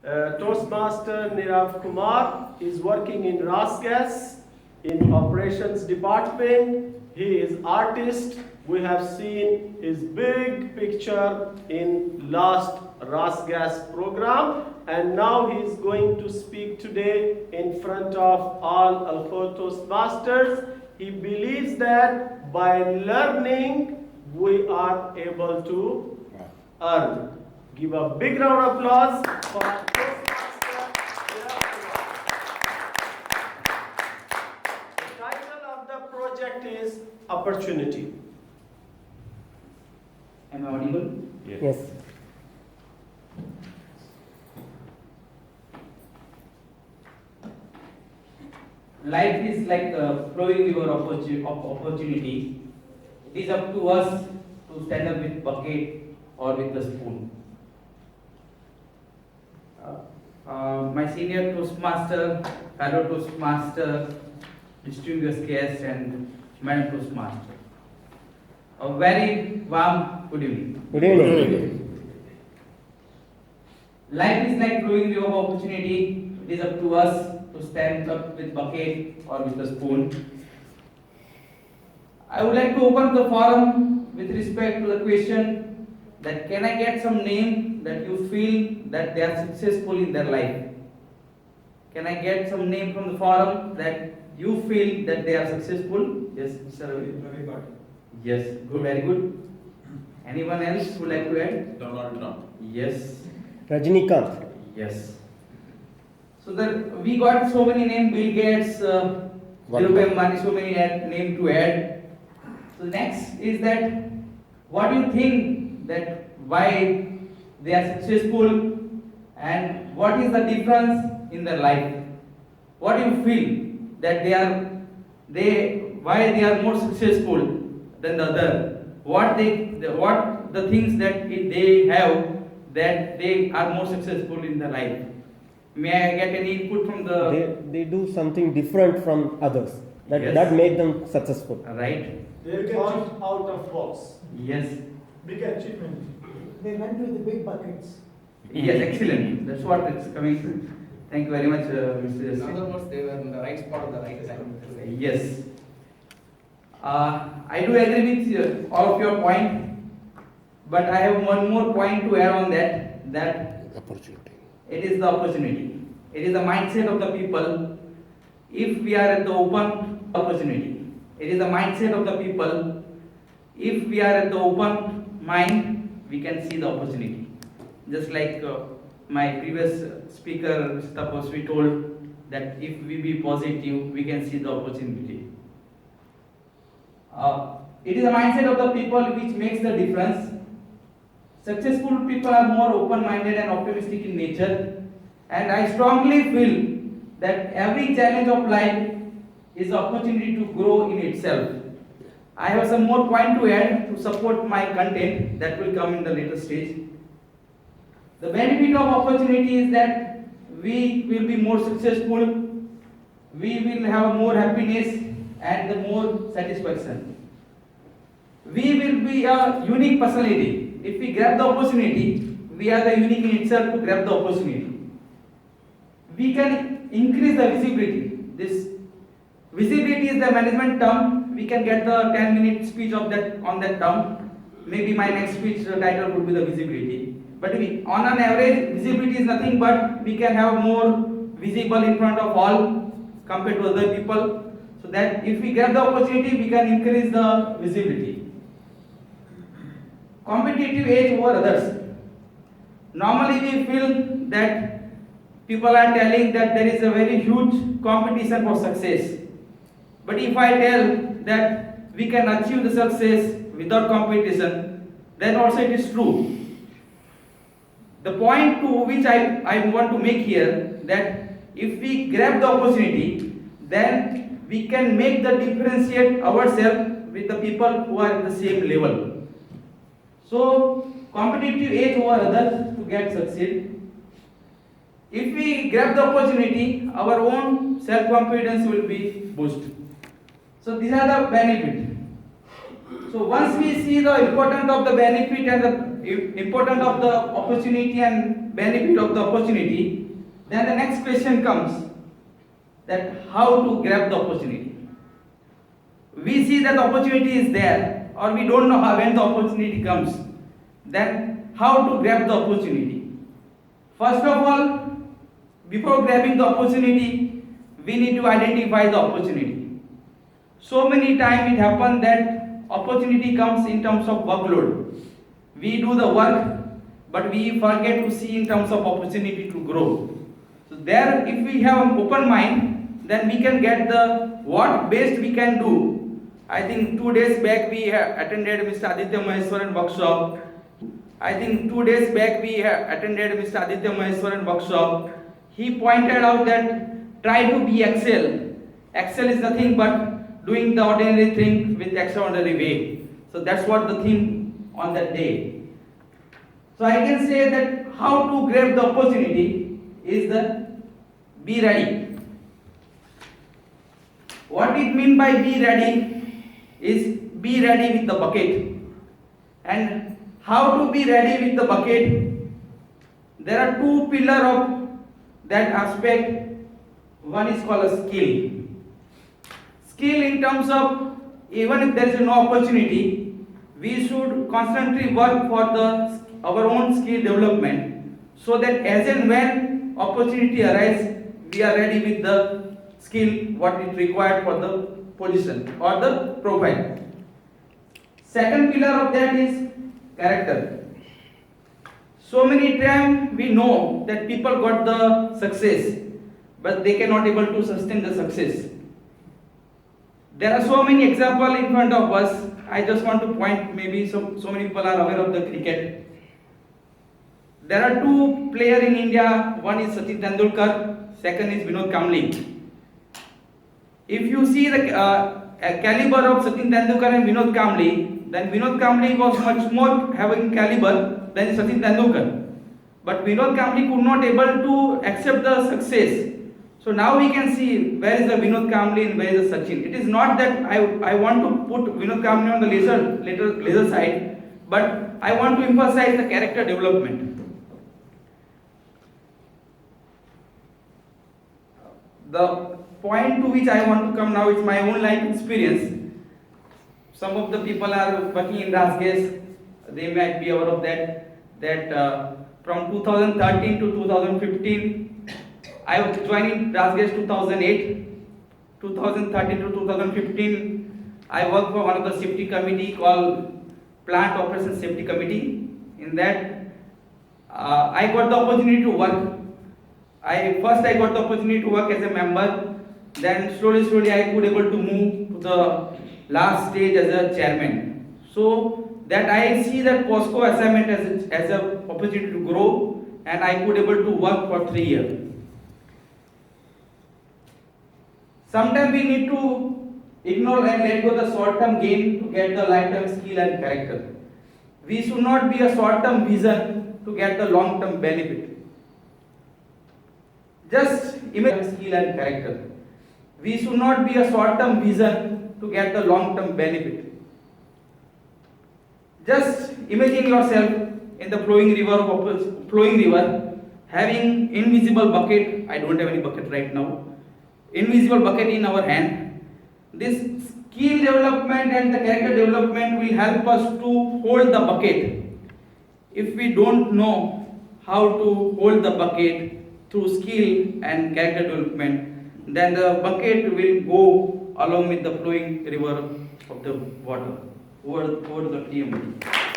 Toastmaster Nirav Kumar is working in RasGas in operations department. He is artist. We have seen his big picture in last RasGas program, and now he is going to speak today in front of all Alkho Toastmasters. He believes that by learning we are able to earn. Give a big round of applause for our Toastmaster. The title of the project is Opportunity. Am I audible? Yes. Life is like a flowing river of opportunity. It is up to us to stand up with bucket or with the spoon. My senior Toastmaster, fellow Toastmaster, distinguished guest, and Madam Toastmaster. A very warm good evening. Good evening. Life is like flowing river of opportunity. It is up to us to stand up with bucket or with a spoon. I would like to open the forum with respect to the question that can I get some name that you feel that they are successful in their life? Can I get some name from the forum that you feel that they are successful? Yes, Mr. Ravi. Yes, good, very good. Anyone else who would like to add? Donald Trump. Yes. Rajinikanth. Yes. So that we got so many names, Bill Gates, Dhirubhai Ambani, so many names to add. So next is that what do you think that why they are successful and what is the difference in their life? What do you feel that why they are more successful than the other? What the things that they have that they are more successful in their life? May I get any input from the? They do something different from others that Yes. that make them successful. Right. They thought out of box. Yes. Big achievement. They went with the big buckets. Yes, excellent. That's what it's coming to. Thank you very much, Mr. In Justin. other words, they were in the right spot at the right time. Yes. I do agree with all of your point, but I have one more point to add on that. That Opportunity. it is the opportunity. It is the mindset of the people. If we are at the open opportunity, it is the mindset of the people. If we are at the open mind, we can see the opportunity. Just like my previous speaker, Mr. Tapaswi, told that if we be positive, we can see the opportunity. It is the mindset of the people which makes the difference. Successful people are more open-minded and optimistic in nature, and I strongly feel that every challenge of life is opportunity to grow in itself. I have some more point to add to support my content that will come in the later stage. The benefit of opportunity is that we will be more successful, we will have more happiness and the more satisfaction. We will be a unique personality. If we grab the opportunity, we are the unique in itself to grab the opportunity. We can increase the visibility. This visibility is the management term. We can get the 10-minute speech of that on that term. Maybe my next speech title would be the visibility. But on an average, visibility is nothing but we can have more visible in front of all compared to other people. So that if we get the opportunity, we can increase the visibility. Competitive edge over others. Normally we feel that people are telling that there is a very huge competition for success. But if I tell that we can achieve the success without competition, then also it is true. The point to which I want to make here that if we grab the opportunity, then we can make the differentiate ourselves with the people who are at the same level. So competitive edge over others to get succeed. If we grab the opportunity, our own self-confidence will be boosted. So these are the benefits. So once we see the importance of the benefit and the importance of the opportunity and benefit of the opportunity, then the next question comes that how to grab the opportunity. We see that the opportunity is there, or we don't know how when the opportunity comes. Then how to grab the opportunity? First of all, before grabbing the opportunity, we need to identify the opportunity. So many times it happens that opportunity comes in terms of workload. We do the work, but we forget to see in terms of opportunity to grow. So there, if we have an open mind, then we can get the what best we can do. I think 2 days back we attended Mr. Aditya Maheswaran workshop. I think 2 days back we attended Mr. Aditya Maheswaran workshop. He pointed out that try to be Excel. Excel is nothing but doing the ordinary thing with extraordinary way. So that's what the theme on that day. So I can say that how to grab the opportunity is the be ready. What it mean by be ready is be ready with the bucket. And how to be ready with the bucket? There are two pillars of that aspect. One is called a skill. Skill in terms of even if there is no opportunity, we should constantly work for our own skill development, so that as and when opportunity arises, we are ready with the skill what is required for the position or the profile. Second pillar of that is character. So many times we know that people got the success, but they cannot able to sustain the success. There are so many examples in front of us. I just want to point, maybe so many people are aware of the cricket. There are two players in India, one is Sachin Tendulkar, second is Vinod Kambli. If you see the caliber of Sachin Tendulkar and Vinod Kambli, then Vinod Kambli was much more having caliber than Sachin Tendulkar. But Vinod Kambli could not able to accept the success. So now we can see where is the Vinod Kambli and where is the Sachin. It is not that I want to put Vinod Kambli on the lesser side, but I want to emphasize the character development. The point to which I want to come now is my own life experience. Some of the people are working in RasGas, they might be aware of that from 2013 to 2015, I joined RasGas 2008. 2013 to 2015, I worked for one of the safety committee called Plant Operations Safety Committee. In that, I got the opportunity to work. First I got the opportunity to work as a member. Then slowly I could able to move to the last stage as a chairman. So that I see that POSCO assignment as an opportunity to grow, and I could able to work for 3 years. Sometimes we need to ignore and let go the short-term gain to get the lifetime skill and character. We should not be a short-term vision to get the long-term benefit. Just imagine skill and character. We should not be a short-term vision to get the long-term benefit. Just imagine yourself in the flowing river, having invisible bucket. I don't have any bucket right now. Invisible bucket in our hand. This skill development and the character development will help us to hold the bucket. If we don't know how to hold the bucket through skill and character development, then the bucket will go along with the flowing river of the water over the TMT.